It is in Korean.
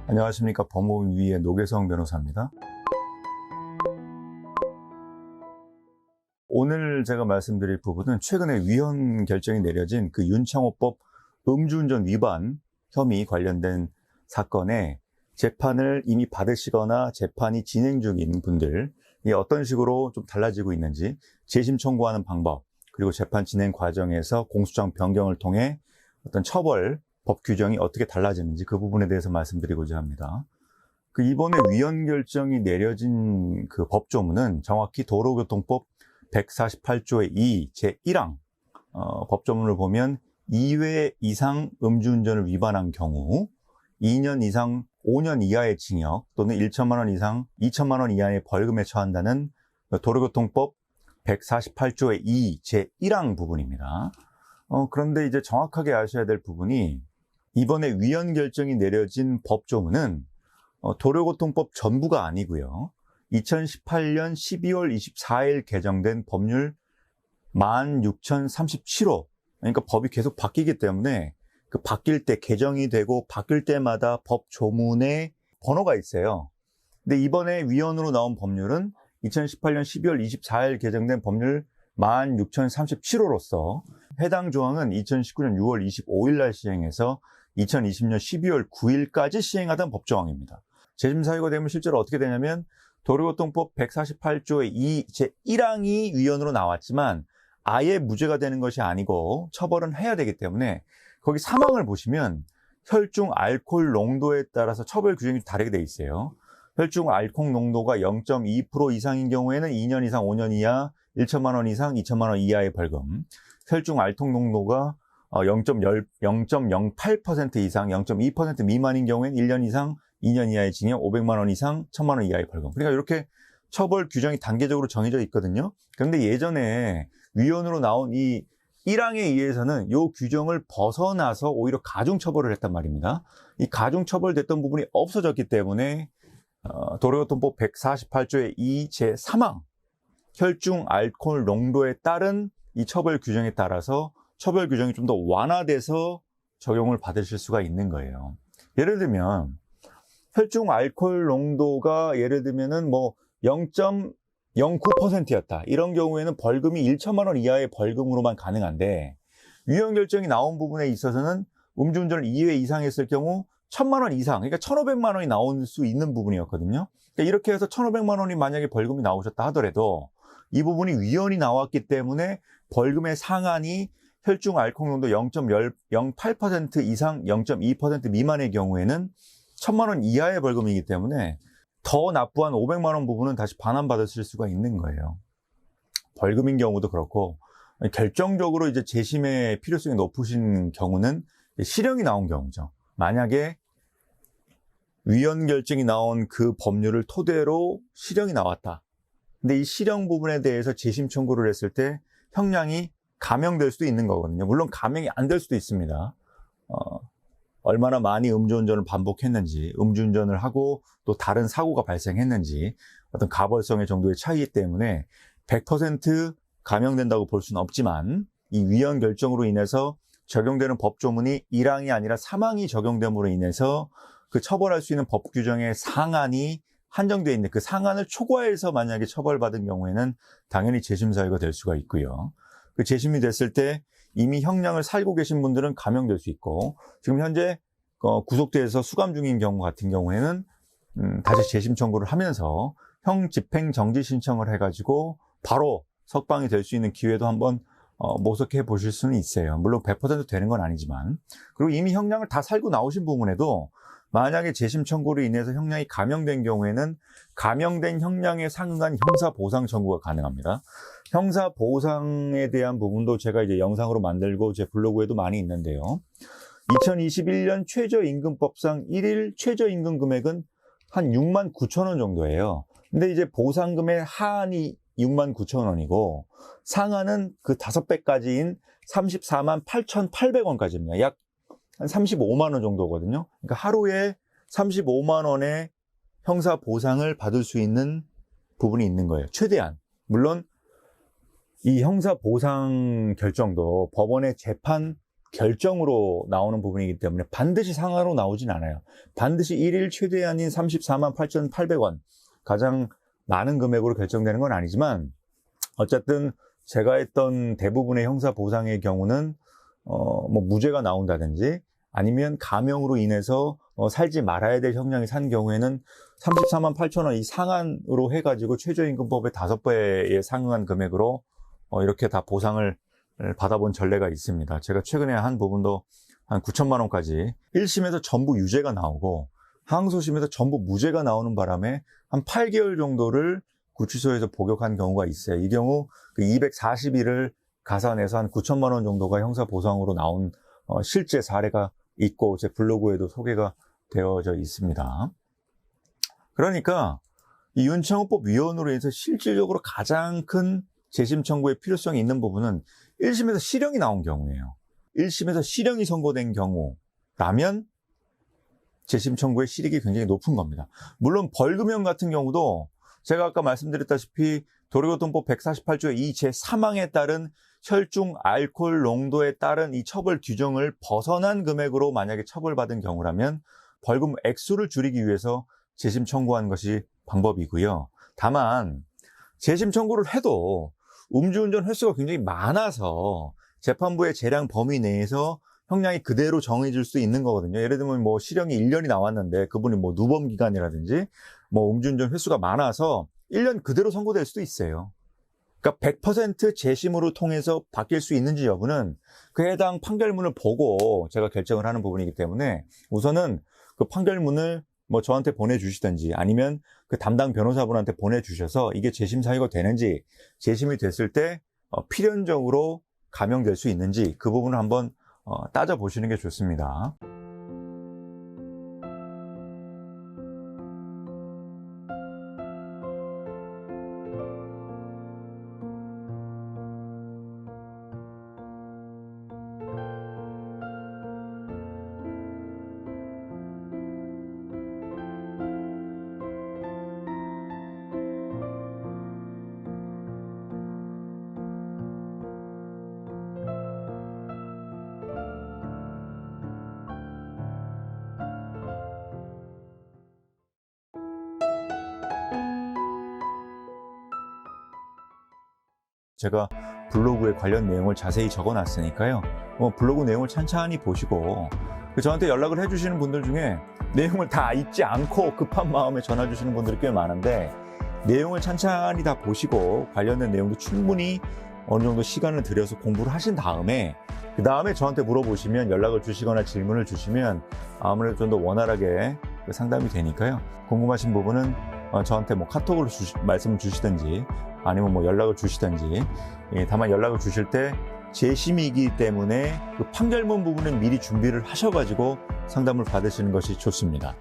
안녕하십니까. 법무부 위의 노계성 변호사입니다. 오늘 제가 말씀드릴 부분은 최근에 위헌 결정이 내려진 그 윤창호법 음주운전 위반 혐의 관련된 사건에 재판을 이미 받으시거나 재판이 진행 중인 분들이 어떤 식으로 좀 달라지고 있는지, 재심 청구하는 방법, 그리고 재판 진행 과정에서 공소장 변경을 통해 어떤 처벌 법 규정이 어떻게 달라지는지 그 부분에 대해서 말씀드리고자 합니다. 이번에 위헌 결정이 내려진 그 법조문은 정확히 도로교통법 148조의 2 제1항 법조문을 보면 2회 이상 음주운전을 위반한 경우 2년 이상 5년 이하의 징역 또는 1천만 원 이상 2천만 원 이하의 벌금에 처한다는 도로교통법 148조의 2 제1항 부분입니다. 그런데 이제 정확하게 아셔야 될 부분이, 이번에 위헌 결정이 내려진 법조문은 도로교통법 전부가 아니고요. 2018년 12월 24일 개정된 법률 16,037호, 그러니까 법이 계속 바뀌기 때문에 그 바뀔 때, 개정이 되고 바뀔 때마다 법조문에 번호가 있어요. 근데 이번에 위헌으로 나온 법률은 2018년 12월 24일 개정된 법률 16,037호로서 해당 조항은 2019년 6월 25일 날 시행해서 2020년 12월 9일까지 시행하던 법조항입니다. 재심 사유가 되면 실제로 어떻게 되냐면, 도로교통법 148조의 2 제1항이 위헌으로 나왔지만 아예 무죄가 되는 것이 아니고 처벌은 해야 되기 때문에, 거기 사망을 보시면 혈중 알코올 농도에 따라서 처벌 규정이 다르게 돼 있어요. 혈중 알코올 농도가 0.2% 이상인 경우에는 2년 이상 5년 이하 1천만 원 이상 2천만 원 이하의 벌금, 혈중 알코올 농도가 0.08% 이상 0.2% 미만인 경우에는 1년 이상 2년 이하의 징역, 500만 원 이상 1,000만 원 이하의 벌금. 그러니까 이렇게 처벌 규정이 단계적으로 정해져 있거든요. 그런데 예전에 위헌으로 나온 이 1항에 의해서는 이 규정을 벗어나서 오히려 가중처벌을 했단 말입니다. 이 가중처벌됐던 부분이 없어졌기 때문에 도로교통법 148조의 2 제3항 혈중 알코올 농도에 따른 이 처벌 규정에 따라서 처벌 규정이 좀 더 완화돼서 적용을 받으실 수가 있는 거예요. 예를 들면 혈중 알코올 농도가 예를 들면은 0.09%였다. 이런 경우에는 벌금이 1천만 원 이하의 벌금으로만 가능한데, 위헌 결정이 나온 부분에 있어서는 음주운전을 2회 이상 했을 경우 1,000만 원 이상, 그러니까 1,500만 원이 나올 수 있는 부분이었거든요. 그러니까 이렇게 해서 1,500만 원이 만약에 벌금이 나오셨다 하더라도 이 부분이 위헌이 나왔기 때문에 벌금의 상한이 혈중 알코올 농도 0.08% 이상 0.2% 미만의 경우에는 1,000만 원 이하의 벌금이기 때문에 더 납부한 500만 원 부분은 다시 반환받으실 수가 있는 거예요. 벌금인 경우도 그렇고, 결정적으로 이제 재심의 필요성이 높으신 경우는 실형이 나온 경우죠. 만약에 위헌 결정이 나온 그 법률을 토대로 실형이 나왔다. 근데 이 실형 부분에 대해서 재심 청구를 했을 때 형량이 감형될 수도 있는 거거든요. 물론 감형이 안 될 수도 있습니다. 얼마나 많이 음주운전을 반복했는지, 음주운전을 하고 또 다른 사고가 발생했는지, 어떤 가벌성의 정도의 차이 때문에 100% 감형된다고 볼 수는 없지만, 이 위헌 결정으로 인해서 적용되는 법조문이 1항이 아니라 3항이 적용됨으로 인해서 그 처벌할 수 있는 법 규정의 상한이 한정되어 있는, 그 상한을 초과해서 만약에 처벌받은 경우에는 당연히 재심 사유가 될 수가 있고요. 그 재심이 됐을 때 이미 형량을 살고 계신 분들은 감형될 수 있고, 지금 현재 구속돼서 수감 중인 경우 같은 경우에는 다시 재심 청구를 하면서 형 집행 정지 신청을 해가지고 바로 석방이 될 수 있는 기회도 한번 모색해 보실 수는 있어요. 물론 100% 되는 건 아니지만. 그리고 이미 형량을 다 살고 나오신 부분에도 만약에 재심 청구로 인해서 형량이 감형된 경우에는 감형된 형량에 상응한 형사보상 청구가 가능합니다. 형사보상에 대한 부분도 제가 이제 영상으로 만들고 제 블로그에도 많이 있는데요. 2021년 최저임금법상 1일 최저임금 금액은 한 6만 9천 원 정도예요. 근데 이제 보상금의 하한이 6만 9천 원이고 상한은 그 5배까지인 34만 8,800원까지입니다. 약 한 35만 원 정도거든요. 그러니까 하루에 35만 원의 형사 보상을 받을 수 있는 부분이 있는 거예요. 최대한. 물론 이 형사 보상 결정도 법원의 재판 결정으로 나오는 부분이기 때문에 반드시 상한으로 나오진 않아요. 반드시 1일 최대한인 34만 8,800원, 가장 많은 금액으로 결정되는 건 아니지만 어쨌든 제가 했던 대부분의 형사 보상의 경우는 뭐 무죄가 나온다든지 아니면 감형으로 인해서 살지 말아야 될 형량이 산 경우에는 34만 8천원 이 상한으로 해가지고 최저임금법의 5배에 상응한 금액으로 이렇게 다 보상을 받아본 전례가 있습니다. 제가 최근에 한 부분도 한 9천만 원까지 1심에서 전부 유죄가 나오고 항소심에서 전부 무죄가 나오는 바람에 한 8개월 정도를 구치소에서 복역한 경우가 있어요. 이 경우 그 240일을 가산해서 한 9천만 원 정도가 형사보상으로 나온 실제 사례가 있고 제 블로그에도 소개가 되어져 있습니다. 그러니까 이 윤창호법 위헌으로 인해서 실질적으로 가장 큰 재심 청구의 필요성이 있는 부분은 1심에서 실형이 나온 경우예요. 1심에서 실형이 선고된 경우라면 재심 청구의 실익이 굉장히 높은 겁니다. 물론 벌금형 같은 경우도 제가 아까 말씀드렸다시피 도로교통법 148조 2 제3항에 따른 혈중 알코올 농도에 따른 이 처벌 규정을 벗어난 금액으로 만약에 처벌받은 경우라면 벌금 액수를 줄이기 위해서 재심 청구한 것이 방법이고요. 다만 재심 청구를 해도 음주운전 횟수가 굉장히 많아서 재판부의 재량 범위 내에서 형량이 그대로 정해질 수 있는 거거든요. 예를 들면 뭐 실형이 1년이 나왔는데 그분이 뭐 누범 기간이라든지 뭐 음주운전 횟수가 많아서 1년 그대로 선고될 수도 있어요. 그러니까 100% 재심으로 통해서 바뀔 수 있는지 여부는 그 해당 판결문을 보고 제가 결정을 하는 부분이기 때문에 우선은 그 판결문을 뭐 저한테 보내주시든지 아니면 그 담당 변호사분한테 보내주셔서 이게 재심 사유가 되는지 재심이 됐을 때 필연적으로 감형될 수 있는지 그 부분을 한번 따져보시는 게 좋습니다. 제가 블로그에 관련 내용을 자세히 적어놨으니까요. 블로그 내용을 찬찬히 보시고 저한테 연락을 해주시는 분들 중에 내용을 다 읽지 않고 급한 마음에 전화 주시는 분들이 꽤 많은데 내용을 찬찬히 다 보시고 관련된 내용도 충분히 어느 정도 시간을 들여서 공부를 하신 다음에 그 다음에 저한테 물어보시면 연락을 주시거나 질문을 주시면 아무래도 좀 더 원활하게 상담이 되니까요. 궁금하신 부분은 저한테 뭐 카톡으로 말씀을 주시든지 아니면 뭐 연락을 주시든지 다만 연락을 주실 때 재심이기 때문에 그 판결문 부분은 미리 준비를 하셔가지고 상담을 받으시는 것이 좋습니다.